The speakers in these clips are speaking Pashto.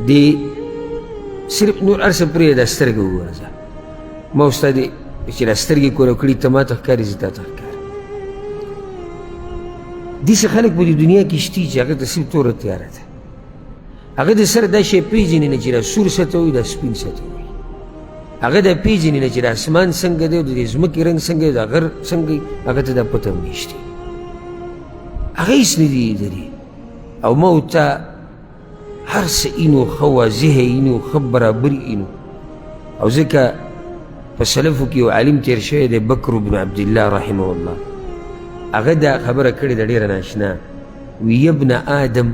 دې صرف نور هر څه پرېږده دا سترګه وګوره ځه ما ستا دې چې دا سترګې کولاو کړي ته ما ته ښکاري زه تا ته ښکارم داسې خلک په دې دنیا کې شتي چې هغه ته صرف توره تیاره ده هغه د سره دا شی پېژني نه چې دا سور څه ته وایي دا سپین څه ته وایي هغه دا پېژني نه چې د اسمان څنګه دی او د دې ځمکې رنګ څنګه دی د غر څنګه دی هغه ته دا پته هم نشته هغه هېڅ نه دي لیدلي او ما ورته هر څه اینو ښه واضحه اینو ښه برابر اینو او ځکه په سلفو کې یو عالم تېر شوی دی بکر بن عبدالله رحمه الله هغه دا خبره کړې ده ډېره ناشنا وی ابن آدم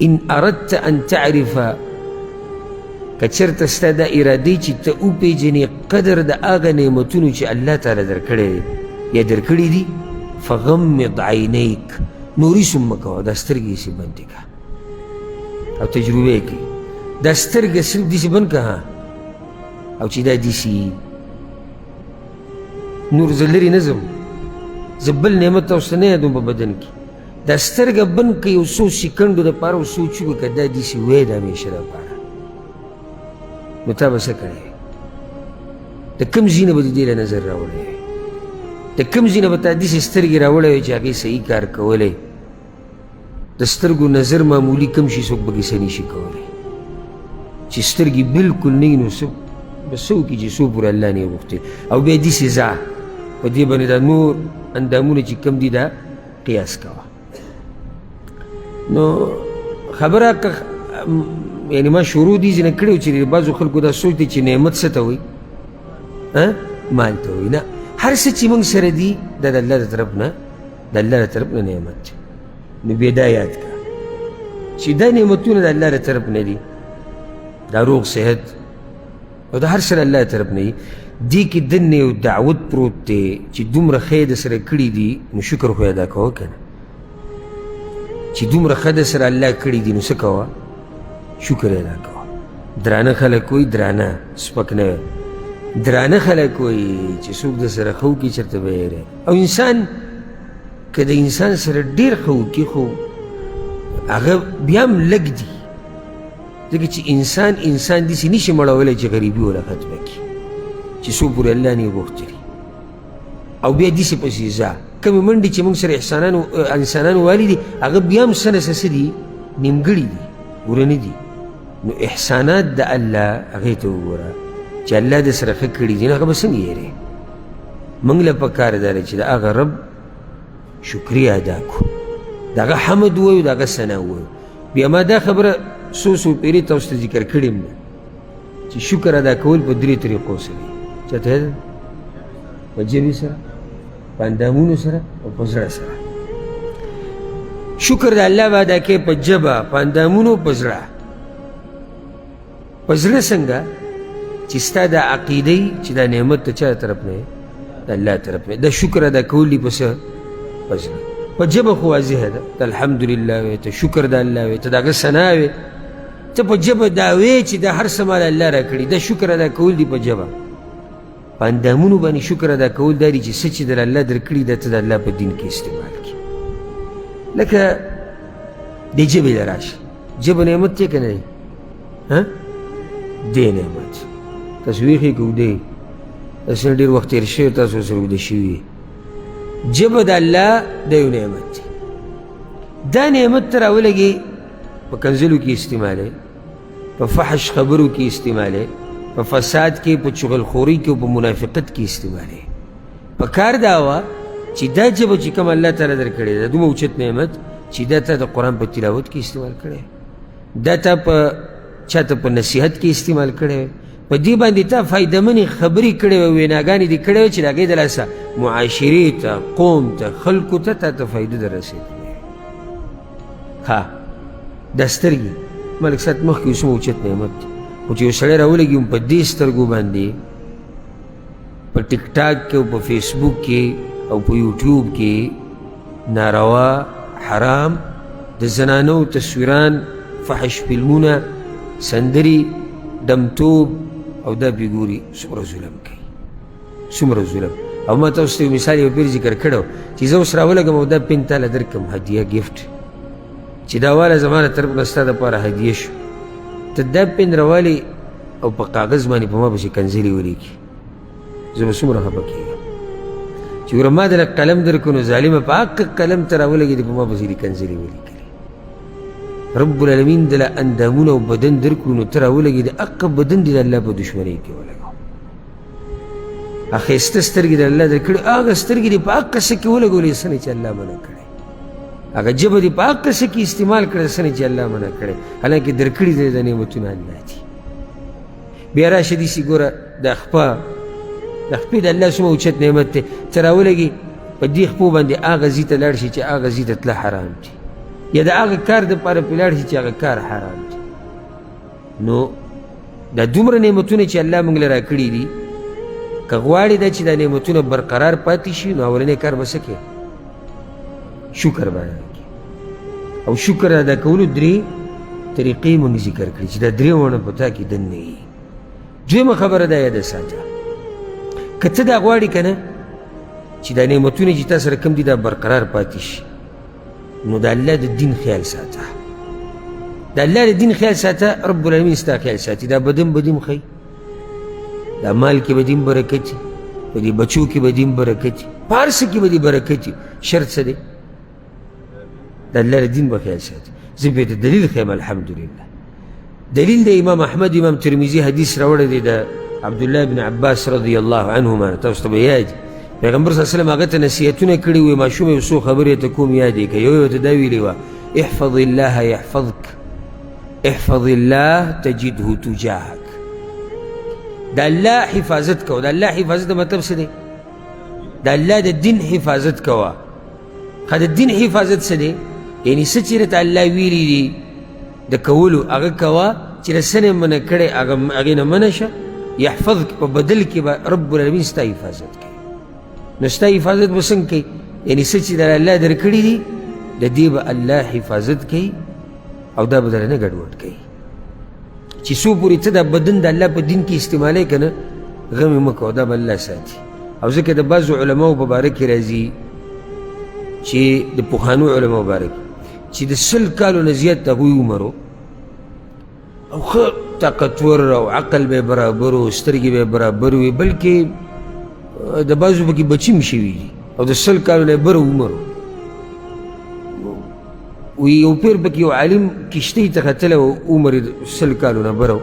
ان اردت ان تعرف که چېرته ستا دا ارادې چې ته وپېژنې قدر د هغه نعمتونو چې الله تعالی درکړی دی یا درکړي دي فغمض عینیک نوري سم مه کوه دا سترګې یې بندې کړه او تجربه یې کوي دا سترګه صرف داسې بند کړه او چې دا داسې نور زه لرې نه ځم زه بل نعمت اوس نه یادوم په بدن کې دا سترګه بند کړه یو څو سیکنډو دپاره او سوچ وکړه که دا داسې وی د همیشه دپاره نو تا به څه کړی د کوم ځای نه به د دې له نظر راوړی د کوم ځای نه به تا داسې سترګې راوړی وی چې هغې صحیح کار کولی د سترګو نظر معمولي کم شي څوک به کیسه نشي کولی چې سترګې بلکل نه وي نو څه به څه وکړي چې څو پورې الله نه یې غوښتې او بیا داسې ځه په دې باندې دا نور اندامونه چې کم دي دا قیاس کوه نو خبره که یعنی ما شروع دې ځینې کړی و چې بعضو خلکو دا سوچ دی چې نعمت څه ته وایي مال ته وایي نه هر څه چې موږ سره دي دا د الله د طرف نه د الله د طرف نه نعمت دی نو بیا دا یاد کړه چې دا نعمتونه د الله د طرف نه دي دا روغ صحت او د هر څه د الله د طرف نه دي دې کې دننه یو دعوت پروت دی چې دومره ښه یې د سره کړي دي نو شکر خو ادا کوه که نه چې دومره ښه د سره الله کړي دي نو څه کوه شکر ادا کوه درانه خلک وایي درانه سپک نه وی درانه خلک وایي چې څوک د سره ښه وکړي چېرته به یې او انسان که د انسان سره ډېر ښه وکړي خو هغه بیا هم لږ دي ځکه چې انسان داسې نشي مړولی چې غریبي وله ختمه کړي چې څو پورې الله نه یې غوښتلي او بیا داسې پسې ځه کومې منډې چې موږ سره انسانان والي دي هغه بیا هم څه نه څه دي نیمګړي دي ورنه دي نو احسانات د الله هغې ته وګوره چې الله د سره ښه کړي دي نو هغه به څنګه یېرې موږ له پکار دا دی چې د هغه رب شکریه ادا کړو د هغه حمد ووایو د هغه ثنا ووایو بیا ما دا خبره څو پیرې تاسو ته ذکر کړې م چې شکر ادا کول په درې طریقو سره دي چاته یاد په ژبې سره په اندامونو سره او په زړه سره شکر د الله به ادا کوې په ژبه په اندامونو په زړه په زړه څنګه چې ستا دا عقیدې چې دا نعمت د چا طرف نه د الله طرف نه دا شکر ادا کول دي په څه په زړه په ژبه خو واضحه ده ته الحمدلله وایې ته شکر د الله وایې ته د هغه ثنا وایې ته په ژبه دا وایې چې دا هر څه مال الله راکړي دا شکر ادا کول دي په ژبه په اندامونو باندې شکر ادا کول دا دي چې څه چې در الله درکړي دا ته د الله په دین کې استعمال کړي لکه د ژبې له راشه ژبه نعمت دی که نه دی دی نعمت تاسو ویښې که ودې داسې ډېر وخت تېر شوی تاسو ورسره وده شوي ژبه د الله د یو نعمت دی دا نعمت ته راولګې په کنځلو کې استعمالوې په فحش خبرو کې استعمالوې په فساد کې په چغلخورۍ کې او په منافقت کې استعمالوې په کار دا وه چې دا ژبه چې کوم الله تعالی درکړې ده دومره اوچت نعمت چې دا تا د قرآن په تلاوت کې استعمال کړی دا تا په چاته په نصیحت کې استعمال کړی په دې باندې تا فایدهمنې خبرې کړې وې ویناګانې دې کړې وې چې د هغې د لاسه معاشرې ته قوم ته خلکو ته تا ته فایده در رسېدلې ها دا سترګې ملک صاحب مخکې اوس اوچت نعمت دی خو چې یو سړی راولګي په دې سترګو باندې په ټیک ټاک کې او په فیسبوک کې او په یوټیوب کې ناروا حرام د زنانو تصویران فحش فلمونه سندري دمتوب او دا پې ګوري څومره ظلم کوي څومره ظلم او ما تاسو ته یو مثال یو پیر ذکر کړی چې زه اوس راولګم او دا پین تاله درکړم هدیه ګفټ چې دا واله زما له طرف نه ستا دپاره هدیه شو ته دا پن راوالې او په کاغذ باندې په ما پسې کنځلې ولیکي زه به څومره خفه کېږم چې ګوره ما دله قلم درکړو نو ظالمه په حق قلم ته راولګېدې په ما پسې دې کنځلې ولیکلې رب العالمین دله اندامونه او بدن درکړو نو ته راولګېدې حق بدن دې د الله په دشمنۍ کې ولګو ښایسته سترګې د الله درکړې هغه سترګې دې په حقه څه کې ولګولې څه نه چې الله منع کړی هغه ژبه دې په حقه څه کې استعمال کړی څه نه چې الله منع کړی حالانکې درکړي دې د نعمتونه الله دي بیا راشه داسې ګوره د خپې د الله څومره اوچت نعمت دی ته راولګي په دې خپو باندې هغه ځي ته لاړ شي چې هغه ځي ته تله حرام دي یا د هغه کار دپاره پرې لاړ شي چې هغه کار حرام دي نو دا دومره نعمتونه چې الله موږ له راکړي دي که غواړې دا چې دا نعمتونه برقرار پاتې شي نو اولنی کار به څه کوې شکر به ادا کړي او شکر ادا کولو درې طریقې موږ ذکر کړي چې دا درې ونه په تا کې دننه وي دویمه خبره دا یاده ساته که ته دا غواړې که نه چې دا نعمتونه چې تا سره کوم دي دا برقرار پاتې شي نو د الله د دین خیال ساته د الله د دین خیال ساته رب العالمین ستا خیال ساتي دا بدن به دیم ښایي دا مال کې به دیم برکت وي په دې بچو کې به دیم برکت وي په هر څه کې به دې برکت وي شرط څه دی د الله د دین به خیال ساتي زه بیا د دلیل خیم الحمدلله دلیل د امام احمد امام ترمذي حدیث راوړی دی د عبدالله بن عباس رضی الله عنهما تاسو ته به یاد پیغمبر صلی الله علیه وسلم هغه ته نصیحتونه کړي وي ماشوم یو څو خبرې ته کوم یاد یې کړه یو ته دا ویلې وه احفظ الله یحفظک احفظ الله تجده تجاهک د الله حفاظت کوه د الله حفاظت مطلب څه دی د الله د دین حفاظت کوه خو د دین حفاظت څه دی یعنې څه چې راته الله ویلي دي د کولو هغه کوه چې د څه نه منع کړی هغې نه منع شه یحفظک په بدل کې به رب العالمین ستا حفاظت کوي نو ستا حفاظت به څنګه کوي یعنې څه چې د الله درکړي دي د دې به الله حفاظت کوي او دا به دله نه ګډوډ کوي چې څو پورې ته دا بدن د الله په دین کې استعمالوې که نه غم یې مه کوه دا به الله ساتي او ځکه د بعضو علماو په باره کې راځي چې د پخوانو علماو باره کې چې د 100 کالو نه زیات د هغوی عمر او ښه طاقتور او عقل به برابر و سترګې به برابر وي بلکې د بعضو پکې بچي هم شوي دي او د 100 کالو نه بره عمر و یو پیر پکې یو عالم کشتۍ ته ختلی و عمر یې 100 کالو نه بره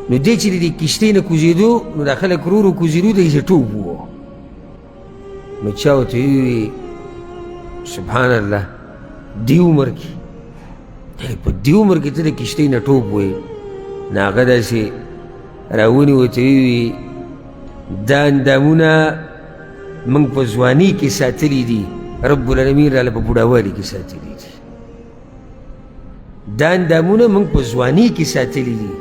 نو دی چې د دې کشتۍ نه کوزېدو نو دا خلک ورو کوزېدو دی چې ټوپ ووه نو چا ورته ووي سبحان الله دې عمر کې په دې عمر کې ته د کشتۍ نه ټوپ وایې نو هغه داسې راونیو ورته ووي دا اندامونه موږ په ځوانۍ کې ساتلي دي رب العالمین راله په بوډاوالي کې ساتلي دي دا اندامونه موږ په ځوانۍ کې ساتلي دي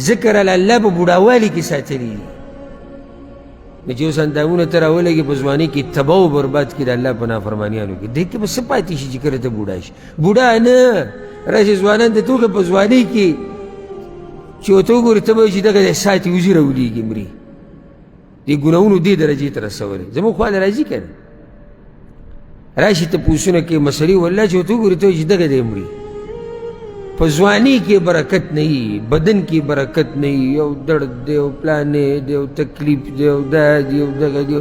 ځکه راله الله په بوډاوالي کې ساتلي دي نو چې اوس اندامونه ته راولګې په ځوانۍ کې تباه و برباد کړي د الله په نافرمانیانو کې دې کې به څه پاتې شي چې کله ته بوډا شي بوډا نه راشي ځوانان ته توګه په ځوانۍ کې چې ورته وګورې ته به وایي چې دغه ساعت یې وزي راولېږي مري دې ګناهونو دې درجې ته رسولی زموږ خوا له راځي که نه راشي تپوسونه کوي مسلې والله چې ورته وګورې ته وایي چې دغه دی مري په ځوانۍ کې برکت نه وي بدن کې برکت نه وي یو درد دی یو پلانې دی یو تکلیف دی یو دا دی یو دغه دی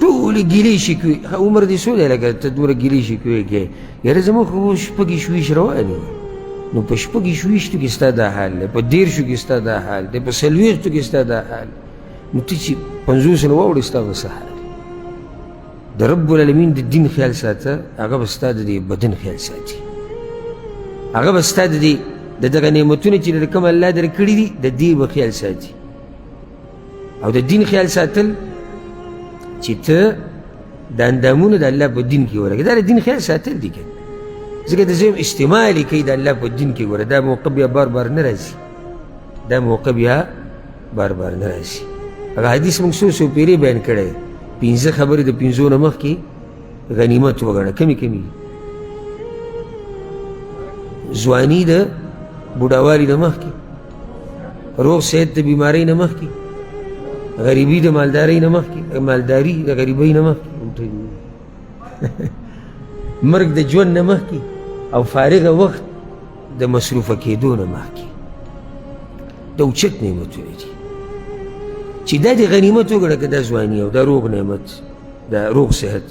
ټولې ګیلې شکوې عمر دې څو دی لکه ته دومره ګیلې شکوې کوې یاره زموږ خو شپږ شویش روان وي نو په شپږ شویشتو کې ستا دا حال دی په 13 کې ستا دا حال دی په 40 کې ستا دا حال نو ته چې 50 نه واوړې ستا به څه حال د رب العالمین د دین خیال ساته هغه به ستا د دې بدن خیال ساتي هغه به ستا د دغه نعمتونه چې د کوم الله درکړي دي د دې به خیال ساتي او د دین خیال ساتل چې ته د اندامونه د الله په دین کې ولګې دا د دین خیال ساتل دي که ځکه د زم استعمال یې کوي د الله په دین کې ګوره دا موقع بیا بار بار نه راځي دا موقع بیا بار بار نه راځي هغه حدیث موږ څو پیرې بیان کړی 15 خبرې د 15 نه مخکې غنیمت وګڼه کمې کمې ځواني د بوډاوالي نه مخکې روغ صحت د بیمارۍ نه مخکې غریبي د مالدارۍ نه مخکې مالداري د غریبۍ نه مخکې مرګ د ژوند نه مخکې او فارغه وخت د مصروفه کېدو نه مخکې د اوچت نعمتونه دي چې دا د غنیمت وګڼه که دا ځواني او دا روغ نعمت دا روغ صحت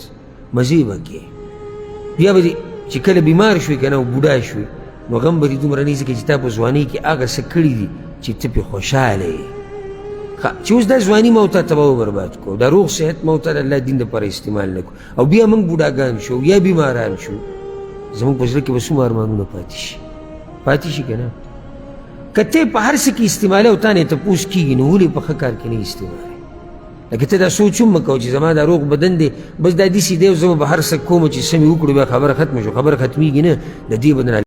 مزې به کې بیا به چې کله بیمار شوې که نه او بوډا شوې نو غم به دې دومره نه ځکه چې تا په ځوانۍ کې هغه څه کړي دي چې ته پرې خوشحاله یې چې اوس دا ځواني ما ورته تباه و برباد کړو دا روغ صحت ما ورته د الله دین دپاره استعمال نه کړو او بیا موږ بوډاګان شو یا بیماران شو زموږ په زړه کې به څومره ارمانونه پاتې شي که نه که ته په هر څه کې استعمالي او تا نه یې تپوس کېږي نو ولې په ښه کار کې نه استعمالي لکه ته دا سوچ هم مه کوه چې زما دا روغ بدن دی بس دا داسې دی او زه به هر څه کوم چې څه مې وکړو بیا خبره ختمه شو خبره ختمېږي نه د دې بدن